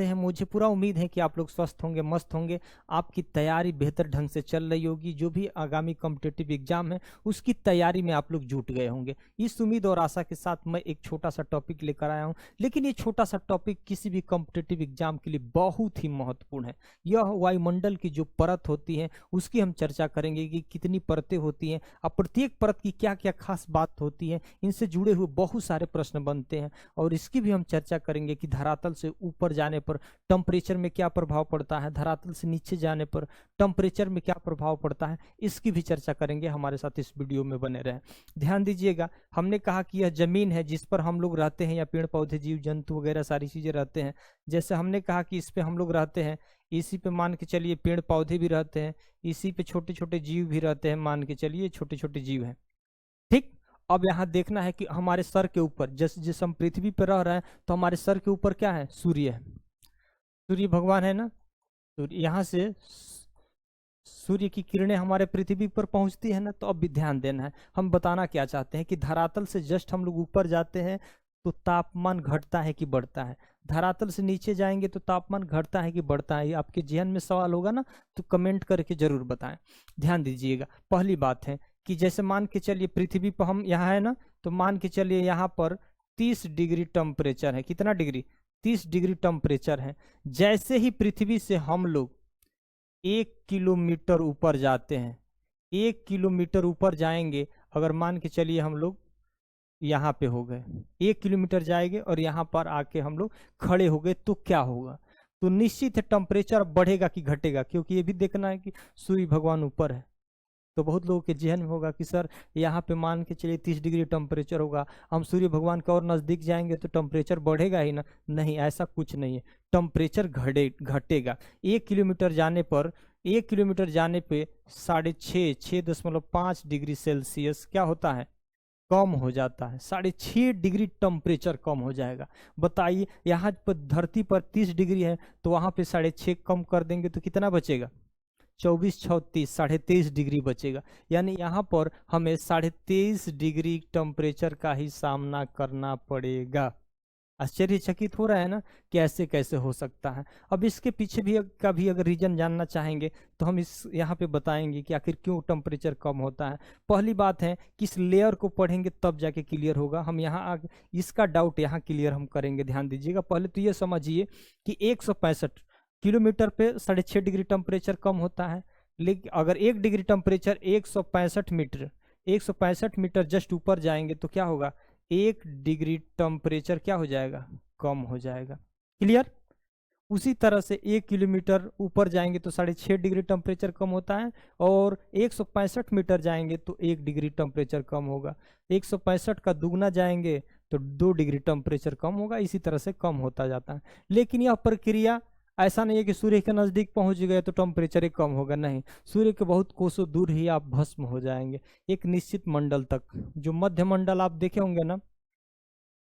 हैं। मुझे पूरा उम्मीद है कि आप लोग स्वस्थ होंगे, मस्त होंगे, आपकी तैयारी बेहतर ढंग से चल रही होगी। जो भी आगामी कॉम्पिटिटिव एग्जाम है उसकी तैयारी में आप लोग जुट गए होंगे। इस उम्मीद और आशा के साथ मैं एक छोटा सा टॉपिक लेकर आया हूं, लेकिन ये छोटा सा टॉपिक किसी भी कॉम्पिटिटिव एग्जाम के लिए बहुत ही महत्वपूर्ण है। यह वायुमंडल की जो परत होती है उसकी हम चर्चा करेंगे कि कितनी परतें होती हैं और प्रत्येक परत की क्या क्या खास बात होती है। इनसे जुड़े हुए बहुत सारे प्रश्न बनते हैं और इसकी भी हम चर्चा करेंगे कि धरातल से ऊपर जाने पर टेम्परेचर में क्या प्रभाव पड़ता है, धरातल से नीचे जाने पर टेम्परेचर में क्या प्रभाव पड़ता है, इसकी भी चर्चा करेंगे। हमारे साथ इस वीडियो में बने रहें। ध्यान दीजिएगा, हमने कहा कि यह जमीन है जिस पर हम लोग रहते हैं, या पेड़ पौधे जीव जंतु वगैरह सारी चीजें रहते हैं। जैसे हमने कहा कि इस पे हम लोग रहते हैं, इसी पे मान के चलिए पेड़ पौधे भी रहते हैं, इसी पे छोटे छोटे जीव भी रहते हैं, मान के चलिए छोटे छोटे जीव हैं। ठीक, अब यहाँ देखना है कि हमारे सर के ऊपर, जैसे हम पृथ्वी पर रह रहे हैं तो हमारे सर के ऊपर क्या है, सूर्य है, सूर्य भगवान है ना। तो यहाँ से सूर्य की किरणें हमारे पृथ्वी पर पहुंचती है ना। तो अब भी ध्यान देना है, हम बताना क्या चाहते हैं कि धरातल से जस्ट हम लोग ऊपर जाते हैं तो तापमान घटता है कि बढ़ता है, धरातल से नीचे जाएंगे तो तापमान घटता है कि बढ़ता है। ये आपके जहन में सवाल होगा ना, तो कमेंट करके जरूर बताएं। ध्यान दीजिएगा, पहली बात है कि जैसे मान के चलिए पृथ्वी पर हम यहाँ है ना, तो मान के चलिए यहाँ पर 30 डिग्री टेम्परेचर है। कितना डिग्री, 30 डिग्री टेम्परेचर है। जैसे ही पृथ्वी से हम लोग 1 किलोमीटर ऊपर जाते हैं, 1 किलोमीटर ऊपर जाएंगे, अगर मान के चलिए हम लोग यहाँ पे हो गए, 1 किलोमीटर जाएंगे और यहाँ पर आके हम लोग खड़े हो गए, तो क्या होगा, तो निश्चित है टेम्परेचर बढ़ेगा कि घटेगा, क्योंकि ये भी देखना है कि सूर्य भगवान ऊपर है। तो बहुत लोगों के जहन में होगा कि सर यहाँ पे मान के चलिए 30 डिग्री टेम्परेचर होगा, हम सूर्य भगवान के और नज़दीक जाएंगे तो टेम्परेचर बढ़ेगा ही ना। नहीं, ऐसा कुछ नहीं है, टेम्परेचर घटेगा। 1 किलोमीटर जाने पर, 1 किलोमीटर जाने पे 6.5 डिग्री सेल्सियस क्या होता है, कम हो जाता है। 6.5 डिग्री टेम्परेचर कम हो जाएगा। बताइए, यहाँ पर धरती पर 30 डिग्री है तो वहाँ पे 6.5 कम कर देंगे तो कितना बचेगा, 24 36, 23.5 डिग्री बचेगा। यानी यहाँ पर हमें 23.5 डिग्री टेम्परेचर का ही सामना करना पड़ेगा। आश्चर्यचकित हो रहा है ना कि ऐसे कैसे हो सकता है। अब इसके पीछे भी का भी अगर रीजन जानना चाहेंगे तो हम इस यहाँ पे बताएंगे कि आखिर क्यों टेम्परेचर कम होता है। पहली बात है कि इस लेयर को पढ़ेंगे तब जाके क्लियर होगा। हम यहाँ इसका डाउट यहाँ क्लियर हम करेंगे। ध्यान दीजिएगा, पहले तो ये समझिए कि 165 किलोमीटर पे 6.5 डिग्री टेम्परेचर कम होता है। लेकिन अगर 1 डिग्री टेम्परेचर 165 मीटर जस्ट ऊपर जाएंगे तो क्या होगा, 1 डिग्री टेम्परेचर क्या हो जाएगा, कम हो जाएगा। क्लियर। उसी तरह से 1 किलोमीटर ऊपर जाएंगे तो 6.5 डिग्री टेम्परेचर कम होता है, और 165 मीटर जाएंगे तो 1 डिग्री टेम्परेचर कम होगा। 165 का दुगना जाएंगे तो 2 डिग्री टेम्परेचर कम होगा। इसी तरह से कम होता जाता है। लेकिन यह प्रक्रिया ऐसा नहीं है कि सूर्य के नज़दीक पहुंच गए तो टेम्परेचर ही कम होगा। नहीं, सूर्य के बहुत कोसों दूर ही आप भस्म हो जाएंगे, एक निश्चित मंडल तक। जो मध्य मंडल आप देखे होंगे ना,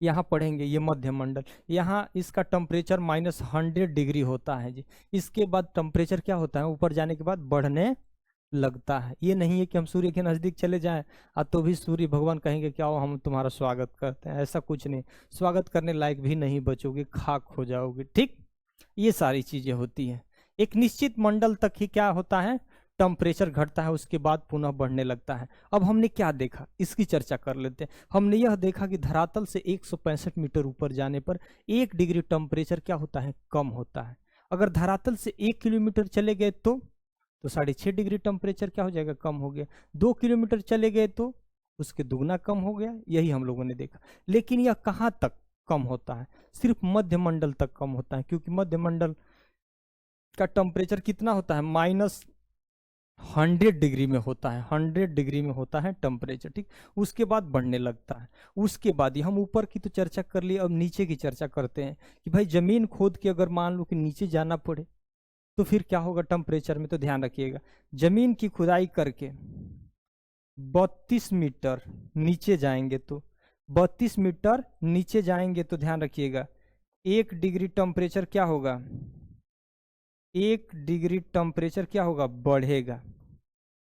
यहाँ पढ़ेंगे, ये मध्य मंडल, यहाँ इसका टेम्परेचर -100 डिग्री होता है जी। इसके बाद टेम्परेचर क्या होता है, ऊपर जाने के बाद बढ़ने लगता है। ये नहीं है कि हम सूर्य के नज़दीक चले जाएं तो भी सूर्य भगवान कहेंगे क्या हो, हम तुम्हारा स्वागत करते हैं। ऐसा कुछ नहीं, स्वागत करने लायक भी नहीं बचोगे, खाक हो जाओगे। ठीक, ये सारी चीजें होती हैं। एक निश्चित मंडल तक ही क्या होता है, टेम्परेचर घटता है, उसके बाद पुनः बढ़ने लगता है। अब हमने क्या देखा, इसकी चर्चा कर लेते हैं। हमने यह देखा कि धरातल से 165 मीटर ऊपर जाने पर 1 डिग्री टेम्परेचर क्या होता है, कम होता है। अगर धरातल से 1 किलोमीटर चले गए तो 6.5 डिग्री टेम्परेचर क्या हो जाएगा, कम हो गया। 2 किलोमीटर चले गए तो उसके दुगना कम हो गया। यही हम लोगों ने देखा। लेकिन यह कहाँ तक कम होता है, सिर्फ मध्य मंडल तक कम होता है, क्योंकि मध्य मंडल का टेम्परेचर कितना होता है, -100 डिग्री में होता है। 100 डिग्री में होता है टेम्परेचर। ठीक, उसके बाद बढ़ने लगता है। उसके बाद ही हम ऊपर की तो चर्चा कर ली, अब नीचे की चर्चा करते हैं कि भाई जमीन खोद के अगर मान लो कि नीचे जाना पड़े तो फिर क्या होगा टेम्परेचर में। तो ध्यान रखिएगा, जमीन की खुदाई करके 32 मीटर नीचे जाएंगे तो 32 मीटर नीचे जाएंगे तो ध्यान रखिएगा 1 डिग्री टेम्परेचर क्या होगा, 1 डिग्री टेम्परेचर क्या होगा, बढ़ेगा।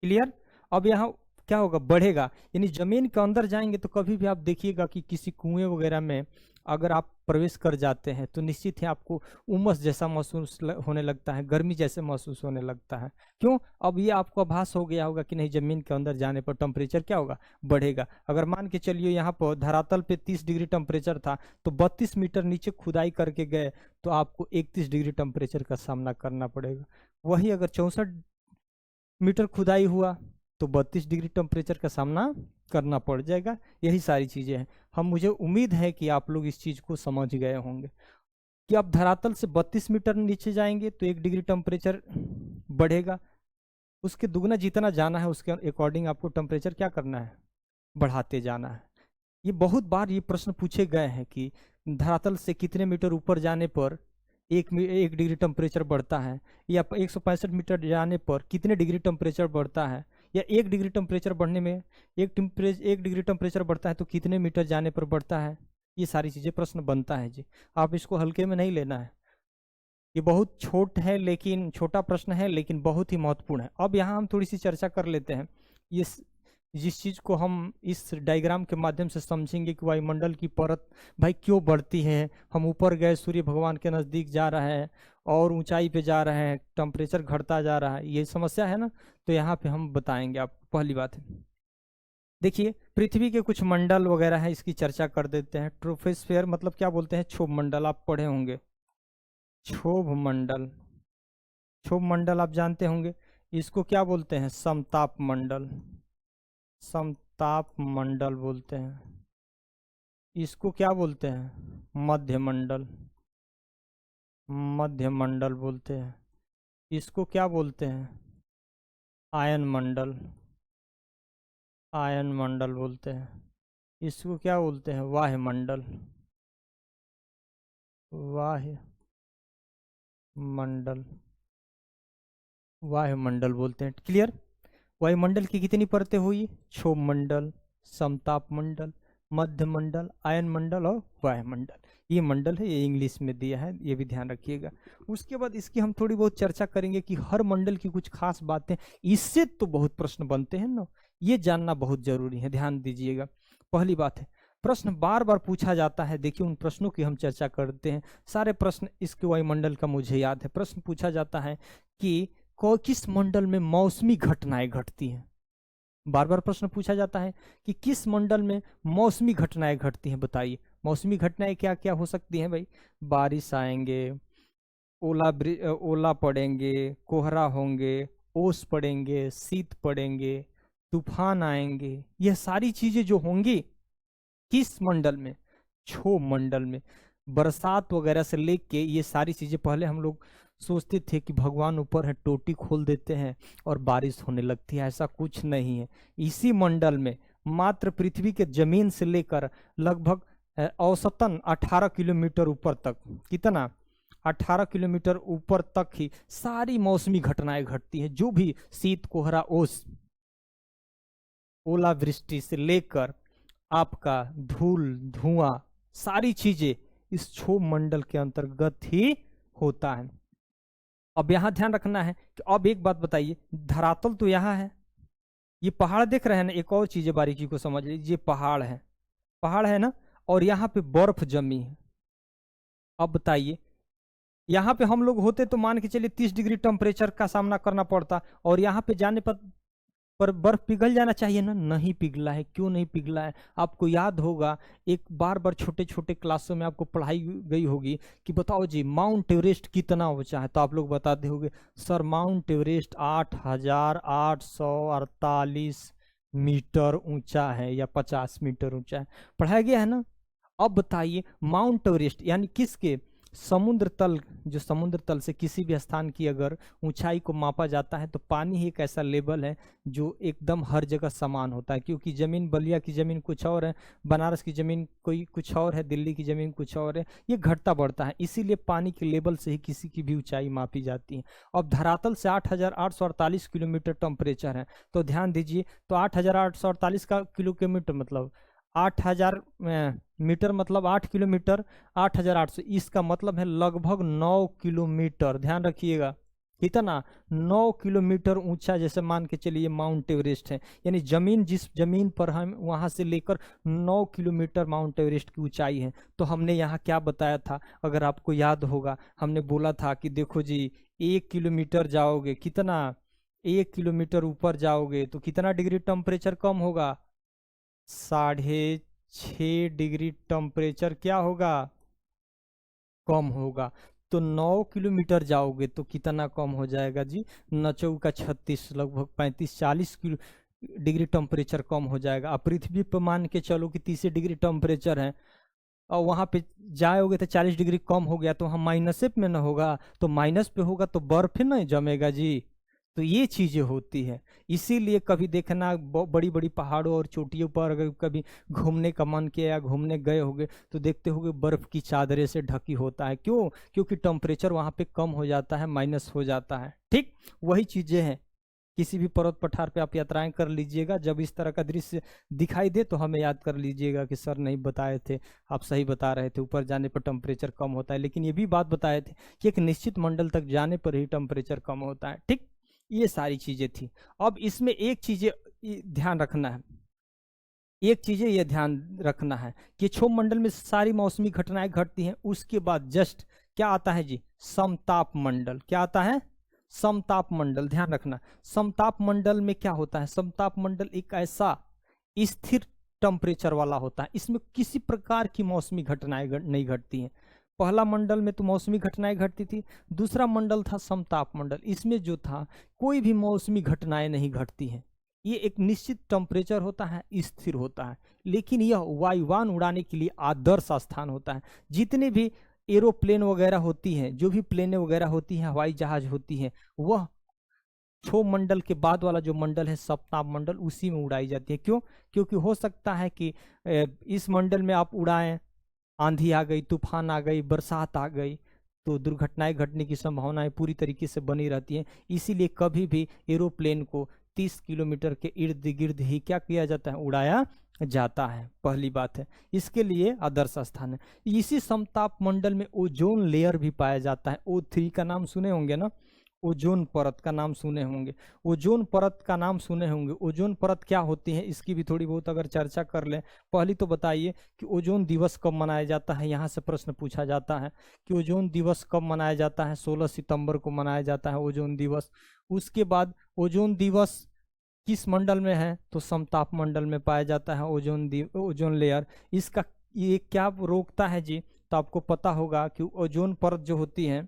क्लियर। अब यहाँ क्या होगा, बढ़ेगा। यानी जमीन के अंदर जाएंगे तो कभी भी आप देखिएगा कि किसी कुएं वगैरह में अगर आप प्रवेश कर जाते हैं तो निश्चित ही आपको उमस जैसा महसूस होने लगता है, गर्मी जैसे महसूस होने लगता है। क्यों? अब ये आपको आभास हो गया होगा कि नहीं, जमीन के अंदर जाने पर टेम्परेचर क्या होगा, बढ़ेगा। अगर मान के चलिए यहाँ पर धरातल पे 30 डिग्री टेम्परेचर था, तो 32 मीटर नीचे खुदाई करके गए तो आपको 31 डिग्री टेम्परेचर का सामना करना पड़ेगा। वही अगर 64 मीटर खुदाई हुआ तो 32 डिग्री टेम्परेचर का सामना करना पड़ जाएगा। यही सारी चीजें हैं। मुझे उम्मीद है कि आप लोग इस चीज को समझ गए होंगे कि आप धरातल से 32 मीटर नीचे जाएंगे तो 1 डिग्री टेम्परेचर बढ़ेगा, उसके दुगना जितना जाना है उसके अकॉर्डिंग आपको टेम्परेचर क्या करना है, बढ़ाते जाना है। ये बहुत बार ये प्रश्न पूछे गए हैं कि धरातल से कितने मीटर ऊपर जाने पर 1 डिग्री टेम्परेचर बढ़ता है, या 165 मीटर जाने पर कितने डिग्री टेम्परेचर बढ़ता है, या 1 डिग्री टेम्परेचर बढ़ने में 1 डिग्री टेम्परेचर बढ़ता है तो कितने मीटर जाने पर बढ़ता है। ये सारी चीज़ें प्रश्न बनता है जी, आप इसको हल्के में नहीं लेना है। ये बहुत छोटा प्रश्न है लेकिन बहुत ही महत्वपूर्ण है। अब यहाँ हम थोड़ी सी चर्चा कर लेते हैं। ये जिस चीज़ को हम इस डायग्राम के माध्यम से समझेंगे कि वायुमंडल की परत भाई क्यों बढ़ती है, हम ऊपर गए, सूर्य भगवान के नज़दीक जा रहा है और ऊंचाई पे जा रहे हैं, टेम्परेचर घटता जा रहा है, ये समस्या है ना। तो यहाँ पे हम बताएंगे आपको। पहली बात है, देखिए पृथ्वी के कुछ मंडल वगैरह है, इसकी चर्चा कर देते हैं। ट्रोपोस्फेयर मतलब क्या बोलते हैं, क्षोभ मंडल, आप पढ़े होंगे। क्षोभ मंडल, क्षोभ मंडल आप जानते होंगे। इसको क्या बोलते हैं, समताप मंडल, समताप मंडल बोलते हैं। इसको क्या बोलते हैं, मध्य मंडल, मध्य मंडल बोलते हैं। इसको क्या बोलते हैं, आयन मंडल, आयन मंडल बोलते हैं। इसको क्या बोलते हैं, वाह्य मंडल, वाह्य मंडल, वायुमंडल बोलते हैं। क्लियर? वायुमंडल की कितनी परतें हुई, क्षोभ मंडल, समताप मंडल, मध्य मंडल, आयन मंडल और वायुमंडल। ये मंडल है, ये इंग्लिश में दिया है, ये भी ध्यान रखिएगा। उसके बाद इसकी हम थोड़ी बहुत चर्चा करेंगे कि हर मंडल की कुछ खास बातें, इससे तो बहुत प्रश्न बनते हैं ना, ये जानना बहुत जरूरी है, ध्यान दीजिएगा। पहली बात है, प्रश्न बार बार पूछा जाता है, देखिए उन प्रश्नों की हम चर्चा करते हैं। सारे प्रश्न इसके वायुमंडल का मुझे याद है। प्रश्न पूछा जाता है कि किस मंडल में मौसमी घटनाएं घटती हैं। बार बार प्रश्न पूछा जाता है कि किस मंडल में मौसमी घटनाएं घटती हैं, बताइए। मौसमी घटनाएं क्या क्या हो सकती हैं भाई, बारिश आएंगे, ओला पड़ेंगे, कोहरा होंगे, ओस पड़ेंगे, शीत पड़ेंगे, तूफान आएंगे। यह सारी चीजें जो होंगी किस मंडल में, क्षोभ मंडल में। बरसात वगैरह से लेके ये सारी चीजें, पहले हम लोग सोचते थे कि भगवान ऊपर है, टोटी खोल देते हैं और बारिश होने लगती है, ऐसा कुछ नहीं है। इसी मंडल में मात्र पृथ्वी के जमीन से लेकर लगभग औसतन 18 किलोमीटर ऊपर तक, कितना, 18 किलोमीटर ऊपर तक ही सारी मौसमी घटनाएं घटती हैं। जो भी शीत, कोहरा, ओस, ओलावृष्टि से लेकर आपका धूल, धुआं, सारी चीजें इस क्षोभ मंडल के अंतर्गत ही होता है। अब यहां ध्यान रखना है कि अब एक बात बताइए, धरातल तो यहां है, ये पहाड़ देख रहे हैं ना, एक और चीज बारीकी को समझ लीजिए, पहाड़ है, पहाड़ है ना, और यहाँ पे बर्फ जमी है। अब बताइए, यहाँ पे हम लोग होते तो मान के चलिए 30 डिग्री टेम्परेचर का सामना करना पड़ता, और यहाँ पे जाने पर बर्फ पिघल जाना चाहिए ना, नहीं पिघला है। क्यों नहीं पिघला है? आपको याद होगा, एक बार बार छोटे छोटे क्लासों में आपको पढ़ाई गई होगी कि बताओ जी माउंट एवरेस्ट कितना ऊंचा है, तो आप लोग बताते होंगे सर माउंट एवरेस्ट 8,848 मीटर ऊंचा है या 50 मीटर ऊंचा है, पढ़ाया गया है ना। अब बताइए माउंट एवरेस्ट यानी किसके, समुद्र तल, जो समुद्र तल से किसी भी स्थान की अगर ऊंचाई को मापा जाता है तो पानी ही एक ऐसा लेवल है जो एकदम हर जगह समान होता है। क्योंकि जमीन, बलिया की जमीन कुछ और है, बनारस की जमीन कोई कुछ और है, दिल्ली की जमीन कुछ और है, ये घटता बढ़ता है, इसीलिए पानी के लेवल से ही किसी की भी ऊंचाई मापी जाती है। अब धरातल से 8,848 किलोमीटर टेम्परेचर है, तो ध्यान दीजिए, तो 8,848 का किलोमीटर मतलब 8,000 मीटर, मतलब 8 किलोमीटर, 8,800, इसका मतलब है लगभग 9 किलोमीटर। ध्यान रखिएगा, कितना 9 किलोमीटर ऊंचा, जैसे मान के चलिए माउंट एवरेस्ट है, यानी जमीन, जिस जमीन पर हम वहां से लेकर 9 किलोमीटर माउंट एवरेस्ट की ऊंचाई है। तो हमने यहाँ क्या बताया था, अगर आपको याद होगा, हमने बोला था कि देखो जी 1 किलोमीटर जाओगे, कितना 1 किलोमीटर ऊपर जाओगे तो कितना डिग्री टेम्परेचर कम होगा, 6.5 डिग्री टेम्परेचर क्या होगा, कम होगा। तो 9 किलोमीटर जाओगे तो कितना कम हो जाएगा जी, 9 चौका 36, लगभग 35-40 डिग्री टेम्परेचर कम हो जाएगा। अब पृथ्वी पर मान के चलो कि 30 डिग्री टेम्परेचर है, और वहां पे जाओगे तो 40 डिग्री कम हो गया, तो हम माइनस में ना होगा, तो माइनस पे होगा तो बर्फ ही नहीं जमेगा जी। तो ये चीजें होती है, इसीलिए कभी देखना बड़ी बड़ी पहाड़ों और चोटियों पर अगर कभी घूमने का मन किया या घूमने गए होगे तो देखते होगे बर्फ की चादरें से ढकी होता है। क्यों? क्योंकि टेम्परेचर वहां पे कम हो जाता है, माइनस हो जाता है। ठीक वही चीजें हैं, किसी भी पर्वत पठार पे आप यात्राएं कर लीजिएगा, जब इस तरह का दृश्य दिखाई दे तो हमें याद कर लीजिएगा कि सर नहीं बताए थे, आप सही बता रहे थे, ऊपर जाने पर टेम्परेचर कम होता है, लेकिन ये भी बात बताए थे कि एक निश्चित मंडल तक जाने पर ही टेम्परेचर कम होता है। ठीक, ये सारी चीजें थी। अब इसमें एक चीजें ध्यान रखना है, एक चीजें ये ध्यान रखना है कि क्षोभ मंडल में सारी मौसमी घटनाएं घटती हैं, उसके बाद जस्ट क्या आता है जी, समताप मंडल। क्या आता है? समताप मंडल। ध्यान रखना, समताप मंडल में क्या होता है, समताप मंडल एक ऐसा स्थिर टेम्परेचर वाला होता है, इसमें किसी प्रकार की मौसमी घटनाएं नहीं घटती हैं। पहला मंडल में तो मौसमी घटनाएं घटती थी, दूसरा मंडल था समताप मंडल, इसमें जो था कोई भी मौसमी घटनाएं नहीं घटती हैं। ये एक निश्चित टेम्परेचर होता है, स्थिर होता है, लेकिन यह वायुयान उड़ाने के लिए आदर्श स्थान होता है। जितने भी एरोप्लेन वगैरह होती हैं, जो भी प्लेनें वगैरह होती हैं, हवाई जहाज होती हैं, वह क्षोभ मंडल के बाद वाला जो मंडल है समताप मंडल, उसी में उड़ाई जाती है। क्यों? क्योंकि हो सकता है कि इस मंडल में आप उड़ाएं, आंधी आ गई, तूफान आ गई, बरसात आ गई, तो दुर्घटनाएं घटने की संभावनाएं पूरी तरीके से बनी रहती हैं। इसीलिए कभी भी एरोप्लेन को 30 किलोमीटर के इर्द गिर्द ही क्या किया जाता है, उड़ाया जाता है। पहली बात है, इसके लिए आदर्श स्थान है। इसी समताप मंडल में ओजोन लेयर भी पाया जाता है। O3 का नाम सुने होंगे ना, ओजोन परत का नाम सुने होंगे, ओजोन परत का नाम सुने होंगे। ओजोन परत क्या होती है, इसकी भी थोड़ी बहुत अगर चर्चा कर लें। पहली तो बताइए कि ओजोन दिवस कब मनाया जाता है, यहाँ से प्रश्न पूछा जाता है कि ओजोन दिवस कब मनाया जाता है। 16 सितंबर को मनाया जाता है ओजोन दिवस। उसके बाद ओजोन दिवस किस मंडल में है, तो समताप मंडल में पाया जाता है ओजोन लेयर। इसका ये क्या रोकता है जी, तो आपको पता होगा कि ओजोन परत जो होती है,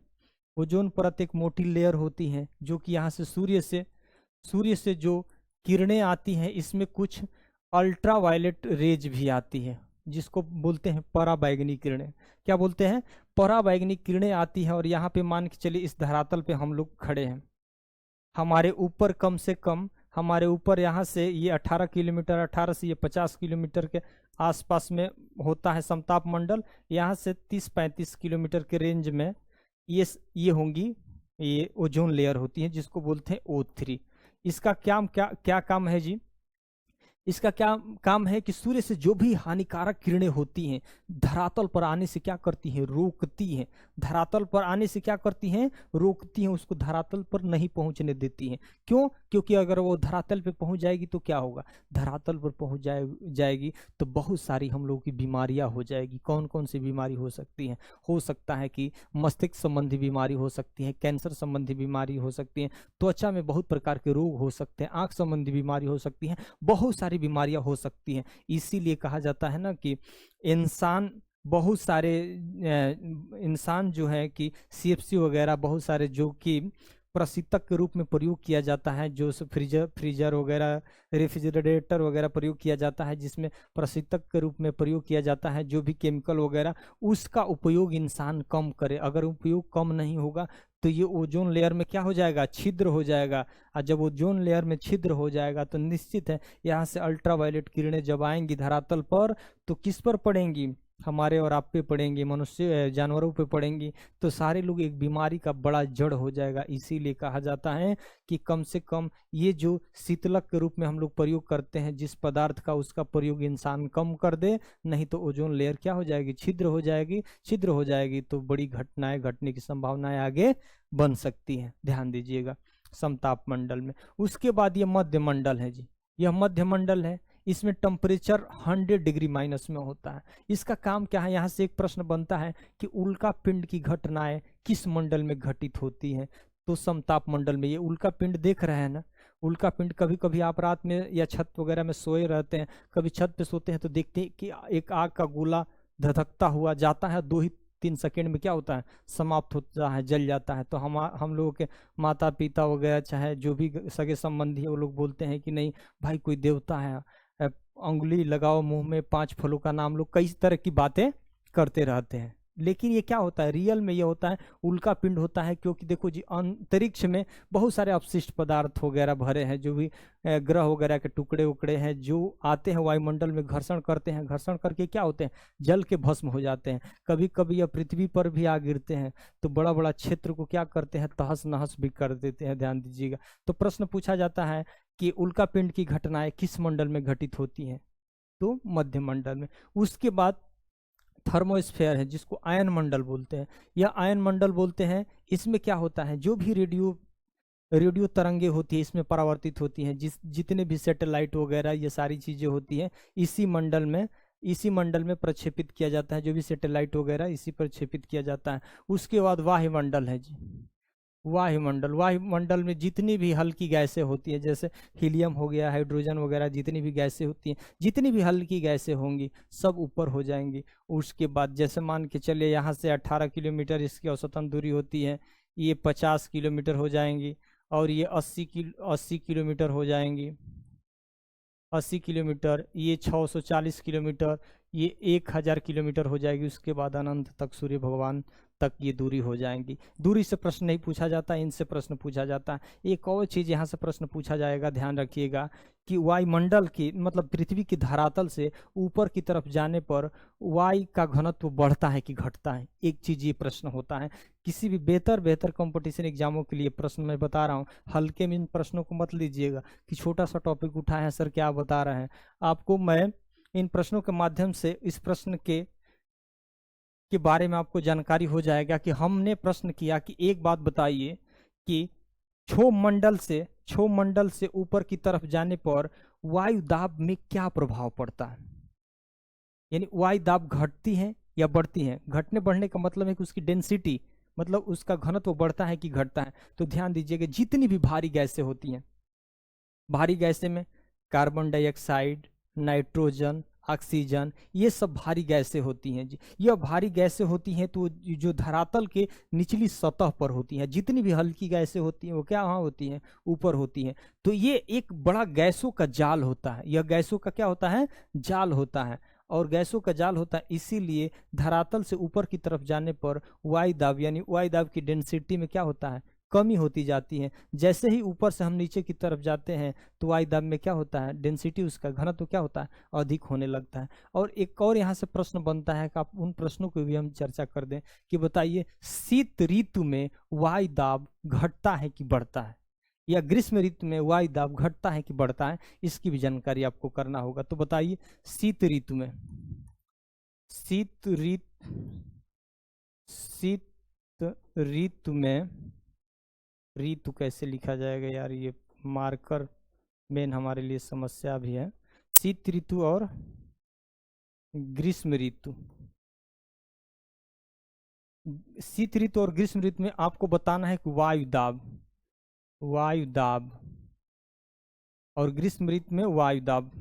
ओजोन परत एक मोटी लेयर होती है जो कि यहाँ से सूर्य से जो किरणें आती हैं, इसमें कुछ अल्ट्रावायलेट रेज भी आती है, जिसको बोलते हैं पराबैंगनी किरणें। क्या बोलते हैं? पराबैंगनी किरणें आती है। और यहाँ पे मान के चलिए इस धरातल पे हम लोग खड़े हैं, हमारे ऊपर कम से कम, हमारे ऊपर यहाँ से ये 18 किलोमीटर, 18 से ये 50 किलोमीटर के आसपास में होता है समताप मंडल। यहाँ से 30-35 किलोमीटर के रेंज में ये होंगी, ये ओजोन लेयर होती है, जिसको बोलते हैं O3। इसका क्या काम है जी, इसका क्या काम है कि सूर्य से जो भी हानिकारक किरणें होती हैं, धरातल पर आने से क्या करती हैं, रोकती हैं। धरातल पर आने से क्या करती हैं, रोकती हैं, उसको धरातल पर नहीं पहुंचने देती हैं। क्यों? क्योंकि अगर वो धरातल पे पहुंच जाएगी तो क्या होगा, धरातल पर पहुंच जाएगी तो बहुत सारी हम लोगों की बीमारियां हो जाएगी। कौन कौन सी बीमारी हो सकती हैं? हो सकता है कि मस्तिष्क संबंधी बीमारी हो सकती है, कैंसर संबंधी बीमारी हो सकती है, त्वचा में बहुत प्रकार के रोग हो सकते हैं, आंख संबंधी बीमारी हो सकती है, बहुत सारी बीमारियां हो सकती हैं। इसीलिए कहा जाता है ना कि बहुत सारे इंसान जो है कि CFC वगैरह, बहुत सारे जो कि प्रशीतक के रूप में प्रयोग किया जाता है, जो फ्रीजर वगैरह, रेफ्रिजरेटर वगैरह प्रयोग किया जाता है, जिसमें प्रशीतक के रूप में प्रयोग किया जाता है जो भी केमिकल वगैरह, उसका उपयोग इंसान कम करे। अगर उपयोग कम नहीं होगा तो ये ओजोन लेयर में क्या हो जाएगा, छिद्र हो जाएगा। और जब ओजोन लेयर में छिद्र हो जाएगा तो निश्चित है यहाँ से अल्ट्रावायलेट किरणें जब आएंगी धरातल पर तो किस पर पड़ेंगी, हमारे और आप पे पड़ेंगी, मनुष्य जानवरों पे पड़ेंगी, तो सारे लोग एक बीमारी का बड़ा जड़ हो जाएगा। इसीलिए कहा जाता है कि कम से कम ये जो शीतलक के रूप में हम लोग प्रयोग करते हैं जिस पदार्थ का, उसका प्रयोग इंसान कम कर दे, नहीं तो ओजोन लेयर क्या हो जाएगी, छिद्र हो जाएगी। छिद्र हो जाएगी तो बड़ी घटनाएं घटने की संभावनाएं आगे बन सकती हैं, ध्यान दीजिएगा। समताप मंडल में उसके बाद ये मध्य मंडल है जी, यह मध्य मंडल है। इसमें टेम्परेचर 100 डिग्री माइनस में होता है। इसका काम क्या है, यहाँ से एक प्रश्न बनता है कि उल्का पिंड की घटनाएं किस मंडल में घटित होती हैं। तो समताप मंडल में, ये उल्का पिंड देख रहे हैं ना, उल्का पिंड कभी कभी आप रात में या छत वगैरह में सोए रहते हैं, कभी छत पे सोते हैं तो देखते हैं कि एक आग का गोला धधकता हुआ जाता है, 2 ही 3 सेकेंड में क्या होता है, समाप्त होता है, जल जाता है। तो हम लोगों के माता पिता वगैरह चाहे जो भी सगे संबंधी है वो लोग बोलते हैं कि नहीं भाई कोई देवता है, अंगुली लगाओ मुंह में, 5 फलों का नाम लो, कई तरह की बातें करते रहते हैं। लेकिन ये क्या होता है, रियल में ये होता है उल्का पिंड होता है। क्योंकि देखो जी, अंतरिक्ष में बहुत सारे अपशिष्ट पदार्थ वगैरह भरे हैं, जो भी ग्रह वगैरह के टुकड़े उकड़े हैं जो आते हैं वायुमंडल में, घर्षण करते हैं, घर्षण करके क्या होते हैं, जल के भस्म हो जाते हैं। कभी कभी यह पृथ्वी पर भी आ गिरते हैं तो बड़ा बड़ा क्षेत्र को क्या करते हैं, तहस नहस भी कर देते हैं, ध्यान दीजिएगा। तो प्रश्न पूछा जाता है कि उल्का पिंड की घटनाएं किस मंडल में घटित होती हैं, तो मध्य मंडल में। उसके बाद थर्मोस्फेयर है जिसको आयन मंडल बोलते हैं। यह आयन मंडल बोलते हैं, इसमें क्या होता है, जो भी रेडियो तरंगे होती है इसमें परावर्तित होती हैं, जितने भी सैटेलाइट वगैरह ये सारी चीजें होती हैं इसी मंडल में प्रक्षेपित किया जाता है। जो भी सैटेलाइट वगैरह इसी प्रक्षेपित किया जाता है। उसके बाद वायुमंडल है जी, वायुमंडल में जितनी भी हल्की गैसें होती है, जैसे हीलियम हो गया, हाइड्रोजन वगैरह, जितनी भी गैसें होती हैं, जितनी भी हल्की गैसें होंगी सब ऊपर हो जाएंगी। उसके बाद जैसे मान के चलिए यहाँ से 18 किलोमीटर इसकी औसतन दूरी होती है, ये 50 किलोमीटर हो जाएंगी, और ये 80 किलोमीटर हो जाएंगी, 80 किलोमीटर, ये 640 किलोमीटर, ये 1000 किलोमीटर हो जाएगी। उसके बाद अनंत तक सूर्य भगवान तक ये दूरी हो जाएंगी। दूरी से प्रश्न नहीं पूछा जाता, इनसे प्रश्न पूछा जाता है। एक और चीज यहाँ से प्रश्न पूछा जाएगा, ध्यान रखिएगा कि वायुमंडल की मतलब पृथ्वी की धरातल से ऊपर की तरफ जाने पर वायु का घनत्व बढ़ता है कि घटता है। एक चीज ये प्रश्न होता है। किसी भी बेहतर कंपटीशन एग्जामों के लिए प्रश्न मैं बता रहा हूँ, हल्के में इन प्रश्नों को मत लीजिएगा कि छोटा सा टॉपिक उठाया है सर क्या बता रहे हैं। आपको मैं इन प्रश्नों के माध्यम से इस प्रश्न के बारे में आपको जानकारी हो जाएगा कि हमने प्रश्न किया कि एक बात बताइए कि क्षोभ मंडल से ऊपर की तरफ जाने पर वायु दाब में क्या प्रभाव पड़ता है। यानी वायु दाब घटती है या बढ़ती है। घटने बढ़ने का मतलब है कि उसकी डेंसिटी मतलब उसका घनत्व बढ़ता है कि घटता है। तो ध्यान दीजिएगा, जितनी भी भारी गैसें होती हैं, भारी गैसें में कार्बन डाइऑक्साइड, नाइट्रोजन, ऑक्सीजन, ये सब भारी गैसें होती हैं जी। यह भारी गैसें होती हैं तो जो धरातल के निचली सतह पर होती हैं। जितनी भी हल्की गैसें होती हैं वो क्या वहाँ होती हैं, ऊपर होती हैं। तो ये एक बड़ा गैसों का जाल होता है। यह गैसों का क्या होता है, जाल होता है। और गैसों का जाल होता है, इसीलिए धरातल से ऊपर की तरफ जाने पर वायु दाब यानी वायु दाब की डेंसिटी में क्या होता है, कमी होती जाती है। जैसे ही ऊपर से हम नीचे की तरफ जाते हैं तो वायु दाब में क्या होता है, डेंसिटी उसका घनत्व क्या होता है, अधिक होने लगता है। और एक और यहाँ से प्रश्न बनता है कि आप उन प्रश्नों को भी हम चर्चा कर दें कि बताइए शीत ऋतु में वायु दाब घटता है कि बढ़ता है, या ग्रीष्म ऋतु में वायु दाब घटता है कि बढ़ता है, इसकी भी जानकारी आपको करना होगा। तो बताइए शीत ऋतु में, शीत ऋतु में, ऋतु कैसे लिखा जाएगा यार, ये मार्कर मेन हमारे लिए समस्या भी है। शीत ऋतु और ग्रीष्म ऋतु, शीत ऋतु और ग्रीष्म ऋतु में आपको बताना है कि वायु दाब और ग्रीष्म ऋतु में वायु दाब,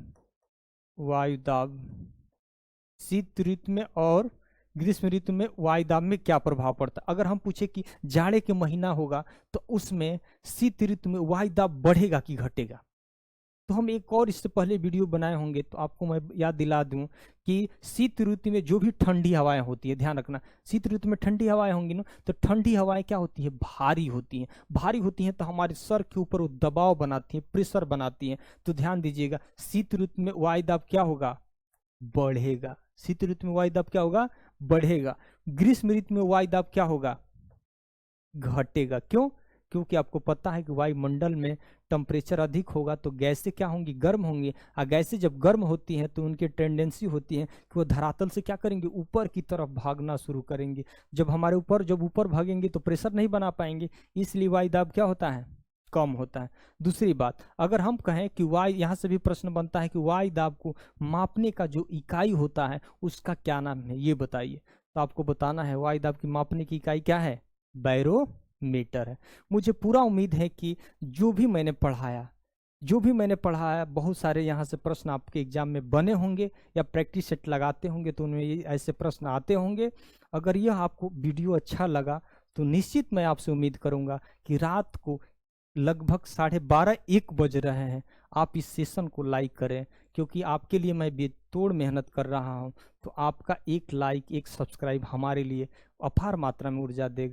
शीत ऋतु में और ग्रीष्म ऋतु में वायु दाब में क्या प्रभाव पड़ता है। अगर हम पूछे कि जाड़े के महीना होगा तो उसमें शीत ऋतु में वायु दाब बढ़ेगा कि घटेगा, तो हम एक और इससे पहले वीडियो बनाए होंगे तो आपको मैं याद दिला दूं कि शीत ऋतु में जो भी ठंडी हवाएं होती है, ध्यान रखना, शीत ऋतु में ठंडी हवाएं होंगी ना, तो ठंडी हवाएं क्या होती है, भारी होती हैं तो हमारे सर के ऊपर वो दबाव बनाती हैं, प्रेशर बनाती हैं। तो ध्यान दीजिएगा शीत ऋतु में वायु दाब क्या होगा, बढ़ेगा। शीत ऋतु में वायुदाब क्या होगा, बढ़ेगा। ग्रीष्म ऋतु में वायुदाब क्या होगा, घटेगा। क्यों, क्योंकि आपको पता है कि वायुमंडल में टेम्परेचर अधिक होगा तो गैसें क्या होंगी, गर्म होंगी, और गैसें जब गर्म होती हैं तो उनकी टेंडेंसी होती है कि वो धरातल से क्या करेंगे, ऊपर की तरफ भागना शुरू करेंगे। जब हमारे ऊपर जब ऊपर भागेंगे तो प्रेशर नहीं बना पाएंगे, इसलिए वायुदाब क्या होता है, कम होता है। दूसरी बात, अगर हम कहें कि वायु, यहाँ से भी प्रश्न बनता है कि वायुदाब को मापने का जो इकाई होता है उसका क्या नाम है, ये बताइए। तो आपको बताना है वायुदाब की मापने की इकाई क्या है, बैरोमीटर है। मुझे पूरा उम्मीद है कि जो भी मैंने पढ़ाया बहुत सारे यहाँ से प्रश्न आपके एग्जाम में बने होंगे, या प्रैक्टिस सेट लगाते होंगे तो उनमें ये ऐसे प्रश्न आते होंगे। अगर यह आपको वीडियो अच्छा लगा तो निश्चित मैं आपसे उम्मीद करूंगा कि रात को लगभग 12:30-1 बज रहे हैं, आप इस सेशन को लाइक करें, क्योंकि आपके लिए मैं बेतोड़ मेहनत कर रहा हूं। तो आपका एक लाइक, एक सब्सक्राइब हमारे लिए अपार मात्रा में ऊर्जा देगा।